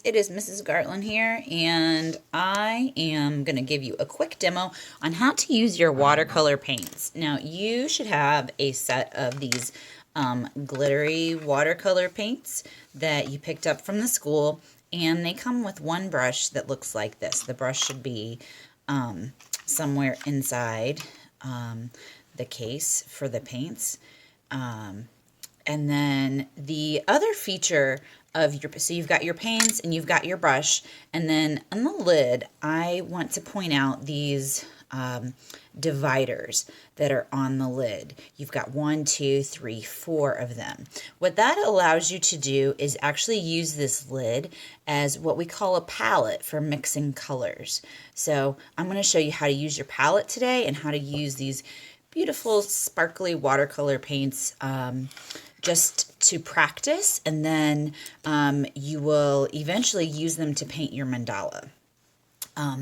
it is Mrs. Gartland here, and I am going to give you a quick demo on how to use your watercolor paints. Now, you should have a set of these glittery watercolor paints that you picked up from the school, and they come with one brush that looks like this. The brush should be somewhere inside the case for the paints. And then the other feature of your, so you've got your paints and you've got your brush, and then on the lid, I want to point out these dividers that are on the lid. You've got 1, 2, 3, 4 of them. What that allows you to do is actually use this lid as what we call a palette for mixing colors. So I'm going to show you how to use your palette today and how to use these beautiful sparkly watercolor paints just to practice, and then you will eventually use them to paint your mandala.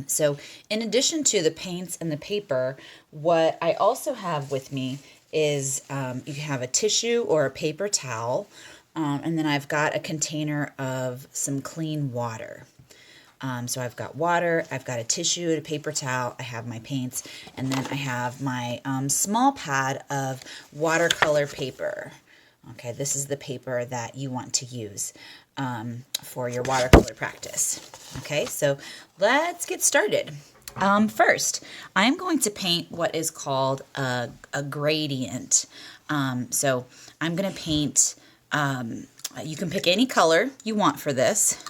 So in addition to the paints and the paper, what I also have with me is you have a tissue or a paper towel, and then I've got a container of some clean water. So I've got water, I've got a tissue, a paper towel, I have my paints, and then I have my small pad of watercolor paper. Okay, this is the paper that you want to use for your watercolor practice. Okay, so let's get started. First, I'm going to paint what is called a gradient. So I'm going to paint, you can pick any color you want for this.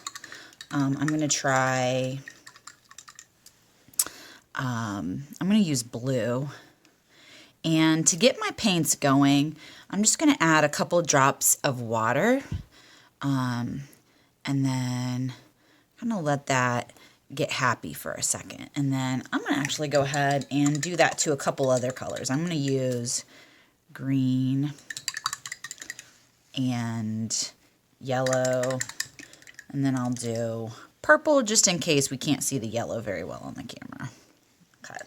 I'm going to try, I'm going to use blue. And to get my paints going, I'm just going to add a couple drops of water, and then kind of let that get happy for a second. And then I'm going to actually go ahead and do that to a couple other colors. I'm going to use green and yellow, and then I'll do purple just in case we can't see the yellow very well on the camera. Okay.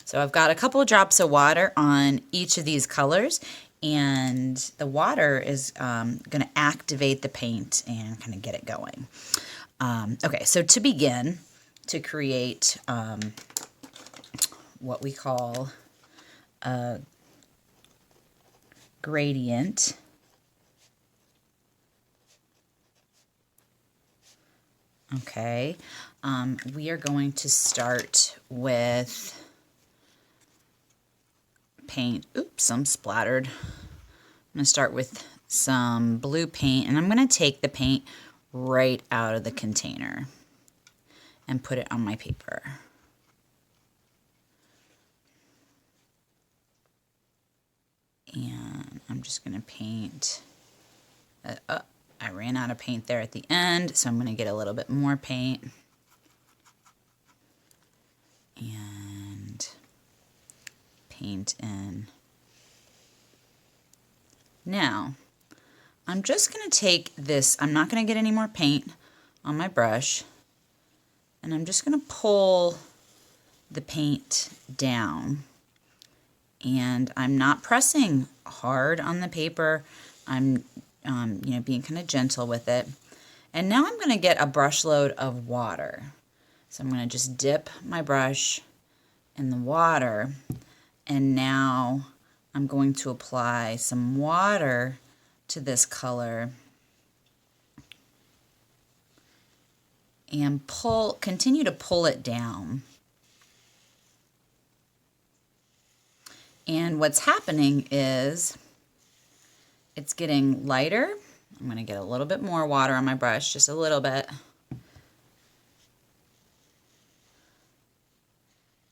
So I've got a couple of drops of water on each of these colors, and the water is going to activate the paint and kind of get it going. Okay, so to begin, to create what we call a gradient, okay, we are going to start with paint. Oops, I'm splattered. I'm going to start with some blue paint, and I'm going to take the paint right out of the container and put it on my paper. And I'm just going to paint. I ran out of paint there at the end, so I'm going to get a little bit more paint. And paint in. Now, I'm just going to take this, I'm not going to get any more paint on my brush, and I'm just going to pull the paint down. And I'm not pressing hard on the paper. I'm being kind of gentle with it. And now I'm going to get a brush load of water. So I'm going to just dip my brush in the water, and now I'm going to apply some water to this color and continue to pull it down. And what's happening is it's getting lighter. I'm going to get a little bit more water on my brush, just a little bit.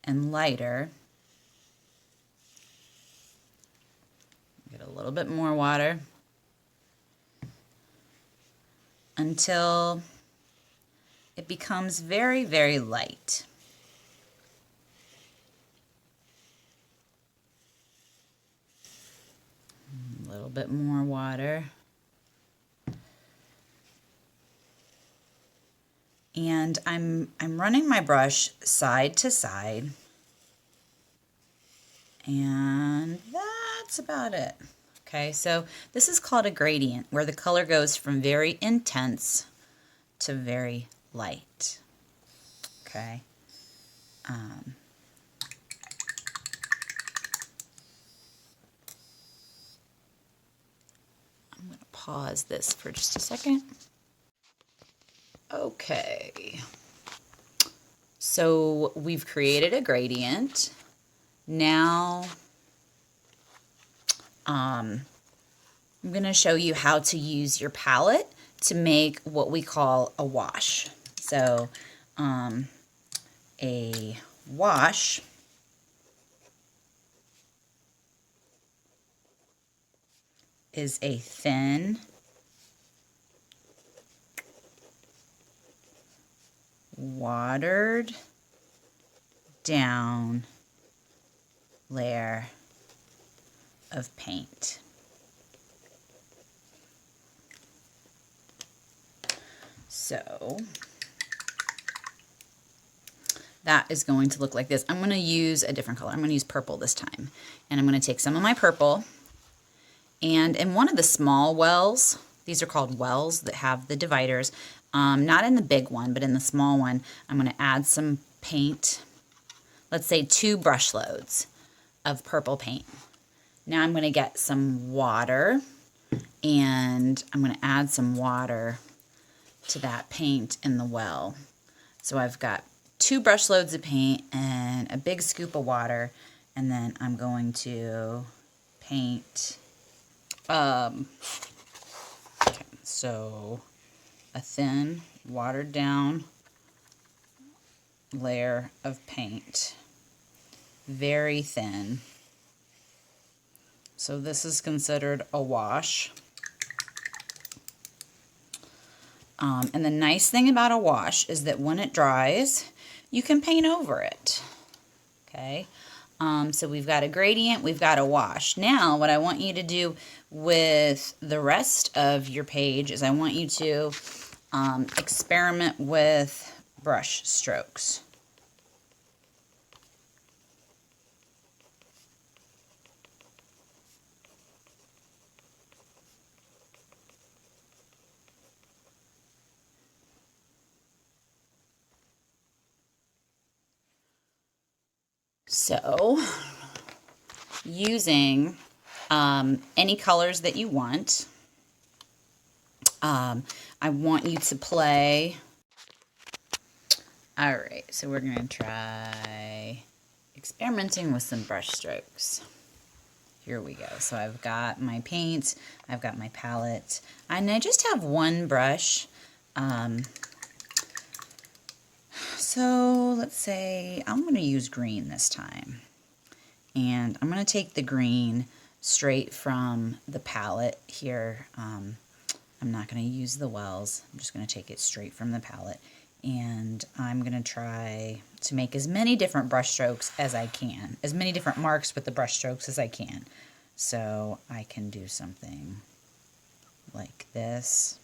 And lighter. Get a little bit more water until it becomes very, very light. A little bit more water. And I'm running my brush side to side, and that's about it. Okay, so this is called a gradient, where the color goes from very intense to very light. Okay. I'm going to pause this for just a second. Okay. So we've created a gradient. Now I'm going to show you how to use your palette to make what we call a wash. So a wash is a thin, watered down layer of paint. So that is going to look like this. I'm going to use a different color. I'm going to use purple this time. And I'm going to take some of my purple, and in one of the small wells, these are called wells that have the dividers, not in the big one, but in the small one, I'm going to add some paint. Let's say 2 brush loads of purple paint. Now I'm going to get some water, and I'm going to add some water to that paint in the well. So I've got 2 brush loads of paint and a big scoop of water, and then I'm going to paint, okay, so a thin, watered down layer of paint, very thin. So this is considered a wash. And the nice thing about a wash is that when it dries, you can paint over it. Okay, so we've got a gradient, we've got a wash. Now what I want you to do with the rest of your page is I want you to experiment with brush strokes. So, using any colors that you want, I want you to play. All right, so we're going to try experimenting with some brush strokes. Here we go. So I've got my paint, I've got my palette, and I just have one brush. So let's say I'm going to use green this time. And I'm going to take the green straight from the palette here. I'm not going to use the wells. I'm just going to take it straight from the palette. And I'm going to try to make as many different brush strokes as I can. As many different marks with the brush strokes as I can. So I can do something like this.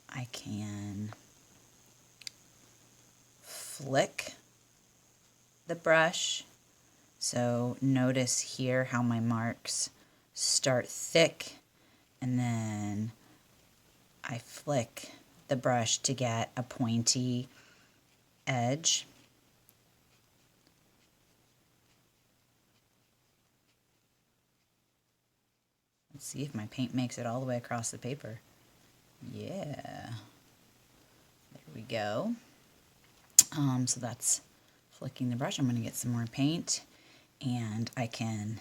I can flick the brush. So notice here how my marks start thick, and then I flick the brush to get a pointy edge. Let's see if my paint makes it all the way across the paper. Yeah, there we go. So that's flicking the brush. I'm going to get some more paint, and I can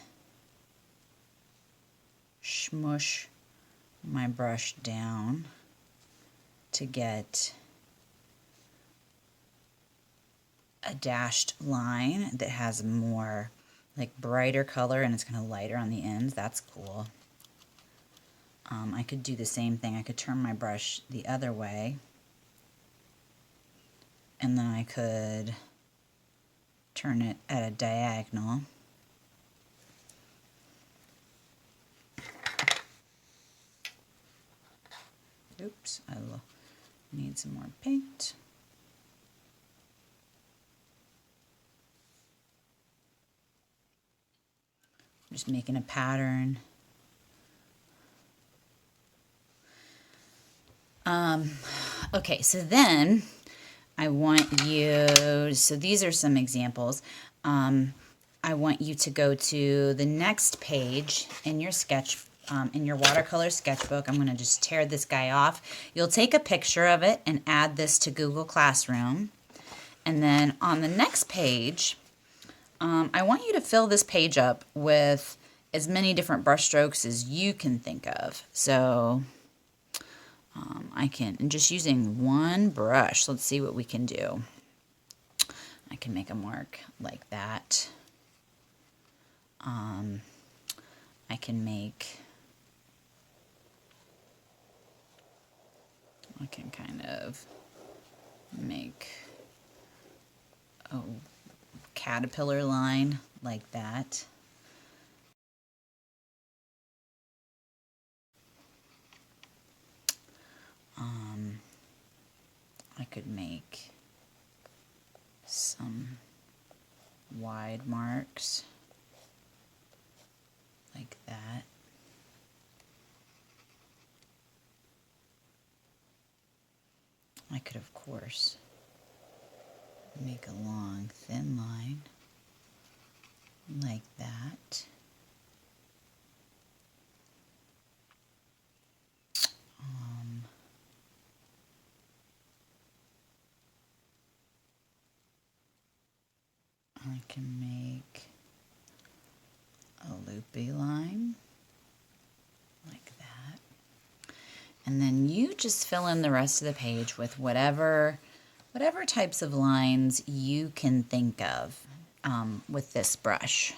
smush my brush down to get a dashed line that has more like brighter color, and it's kind of lighter on the ends. That's cool. I could do the same thing. I could turn my brush the other way, and then I could turn it at a diagonal. Oops, I will need some more paint. I'm just making a pattern. Okay, so then I want you, so these are some examples. I want you to go to the next page in your in your watercolor sketchbook. I'm going to just tear this guy off. You'll take a picture of it and add this to Google Classroom. And then on the next page, I want you to fill this page up with as many different brush strokes as you can think of. So I can, and just using one brush, let's see what we can do. I can make a mark like that. I can kind of make a caterpillar line like that. I could make some wide marks like that. I could, of course, make a long, thin line like that. I can make a loopy line like that. And then you just fill in the rest of the page with whatever types of lines you can think of with this brush.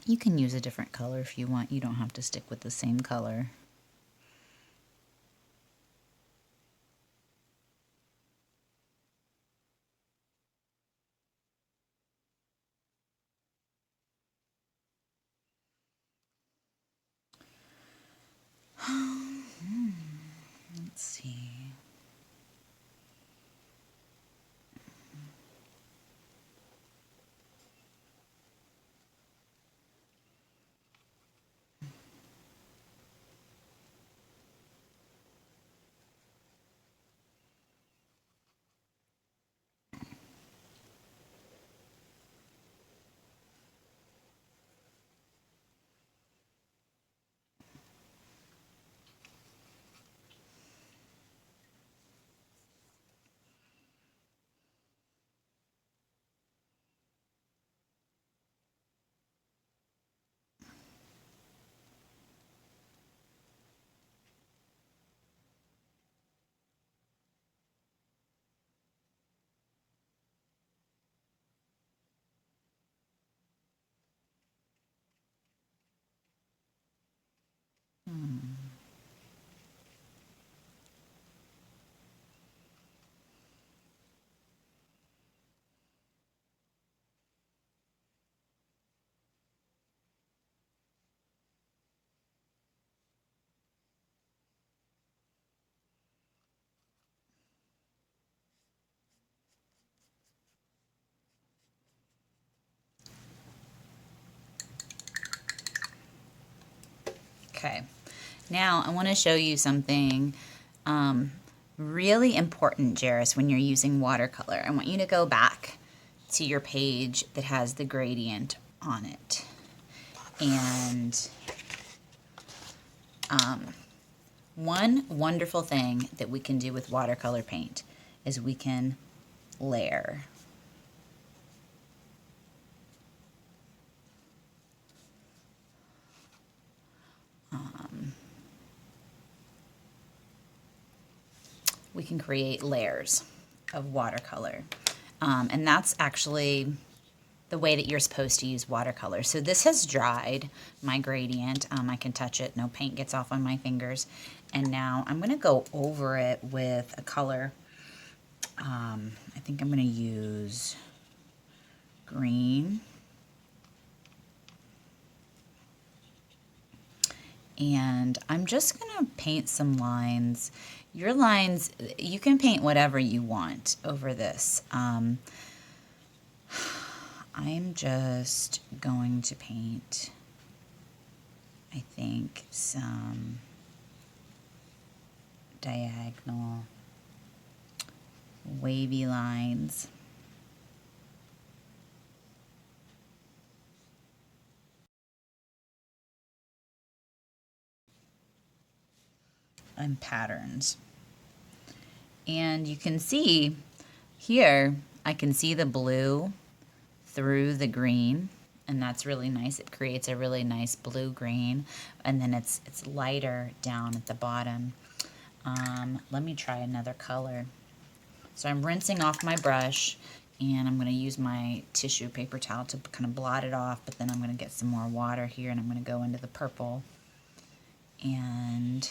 You can use a different color if you want. You don't have to stick with the same color. Let's see. Okay, now I want to show you something really important, Jairus, when you're using watercolor. I want you to go back to your page that has the gradient on it. And one wonderful thing that we can do with watercolor paint is we can layer. We can create layers of watercolor. And that's actually the way that you're supposed to use watercolor. So this has dried, my gradient. I can touch it, no paint gets off on my fingers. And now I'm going to go over it with a color. I think I'm going to use green. And I'm just going to paint some lines. Your lines, you can paint whatever you want over this. I'm just going to paint, I think, some diagonal wavy lines. And patterns. And you can see here, I can see the blue through the green, and that's really nice. It creates a really nice blue-green, and then it's lighter down at the bottom. Let me try another color. So I'm rinsing off my brush, and I'm going to use my tissue paper towel to kind of blot it off, but then I'm going to get some more water here, and I'm going to go into the purple. And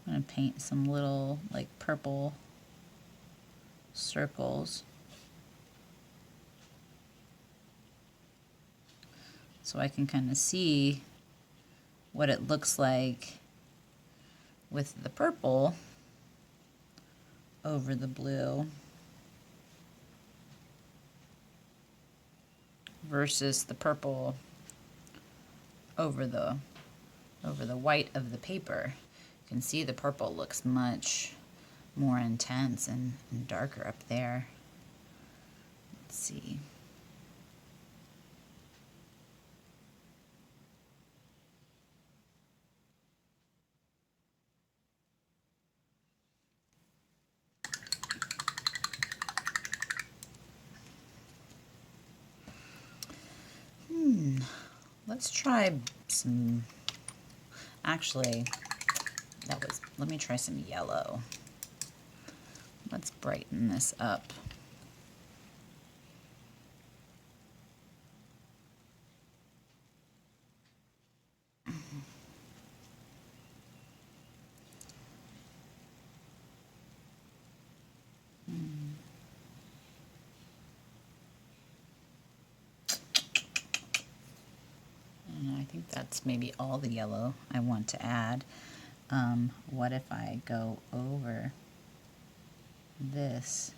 I'm going to paint some little like purple circles so I can kind of see what it looks like with the purple over the blue versus the purple over the white of the paper. You can see the purple looks much more intense and darker up there. Let's see. Let's try some, actually, let me try some yellow. Let's brighten this up. And I think that's maybe all the yellow I want to add. What if I go over this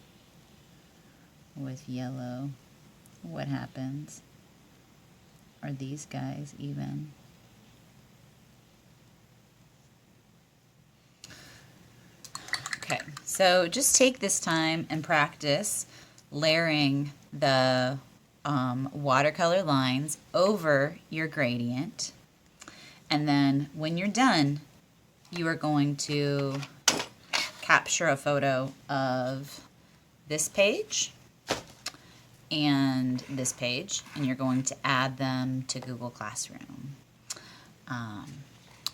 with yellow? What happens? Are these guys even? Okay, so just take this time and practice layering the watercolor lines over your gradient. And then when you're done, you are going to capture a photo of this page and this page, and you're going to add them to Google Classroom.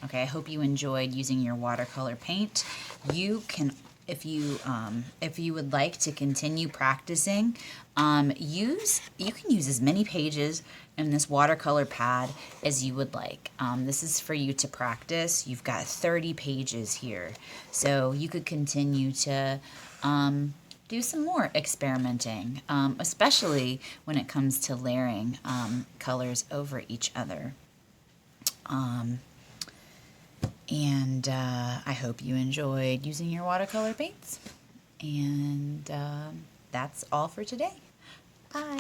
Okay, I hope you enjoyed using your watercolor paint. You can, if you would like to continue practicing, you can use as many pages in this watercolor pad as you would like. This is for you to practice. You've got 30 pages here, so you could continue to do some more experimenting, especially when it comes to layering colors over each other. And I hope you enjoyed using your watercolor paints. And that's all for today. Bye.